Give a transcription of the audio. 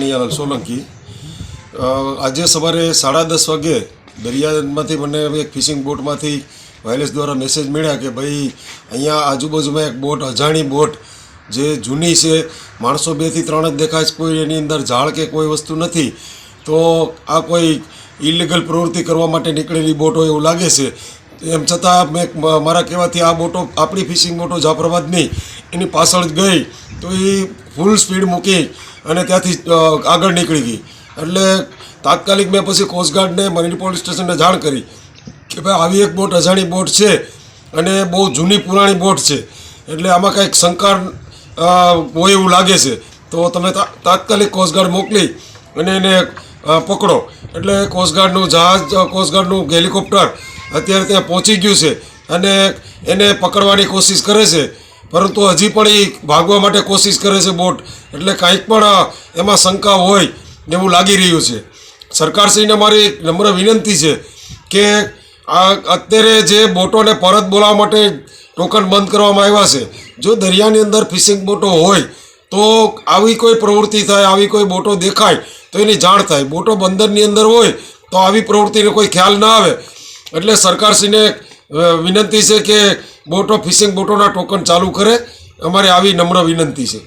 કનૈયાલાલ સોલંકી। આજે સવારે 10:30 વાગે દરિયામાંથી મને એક ફિશિંગ બોટમાંથી વાયરલેસ દ્વારા મેસેજ મળ્યા કે ભાઈ અહીંયા આજુબાજુમાં એક બોટ, અજાણી બોટ જે જૂની છે, માણસો 2 થી 3 જ દેખાય છે, કોઈ એની અંદર ઝાડ કે કોઈ વસ્તુ નથી, તો આ કોઈ ઇલીગલ પ્રવૃત્તિ કરવા માટે નીકળેલી બોટ હોય એવું લાગે છે। એમ છતાં મેં મારા કહેવાથી આ બોટો, આપણી ફિશિંગ બોટો જાફરાબાદની એની પાછળ જ ગઈ, તો એ ફૂલ સ્પીડ મૂકી અને ત્યાંથી આગળ નીકળી ગઈ। એટલે તાત્કાલિક મેં પછી કોસ્ટગાર્ડને, મરીન પોલીસ સ્ટેશનને જાણ કરી કે ભાઈ આવી એક બોટ, અજાણી બોટ છે અને બહુ જૂની પુરાણી બોટ છે, એટલે આમાં કંઈક શંકા હોય એવું લાગે છે, તો તમે તાત્કાલિક કોસ્ટગાર્ડ મોકલી અને એને પકડો। એટલે કોસ્ટગાર્ડનું જહાજ, કોસ્ટગાર્ડનું હેલિકોપ્ટર અત્યારે ત્યાં પહોંચી ગયું છે અને એને પકડવાની કોશિશ કરે છે, પરંતુ હજી પણ એ ભાગવા માટે કોશિશ કરે છે બોટ, એટલે કાંઈક પણ એમાં શંકા હોય એવું લાગી રહ્યું છે। સરકારશ્રીને મારી નમ્ર વિનંતી છે કે આ અત્યારે જે બોટોને પરત બોલાવવા માટે ટોકન બંધ કરવામાં આવ્યા છે, જો દરિયાની અંદર ફિશિંગ બોટો હોય તો આવી કોઈ પ્રવૃત્તિ થાય, આવી કોઈ બોટો દેખાય તો એની જાણ થાય। બોટો બંદરની અંદર હોય તો આવી પ્રવૃત્તિનો કોઈ ખ્યાલ ના આવે, એટલે સરકારશ્રીને વિનંતી છે કે બોટો, ફિશિંગ બોટોના ટોકન ચાલુ કરે, અમારી આવી નમ્ર વિનંતી છે।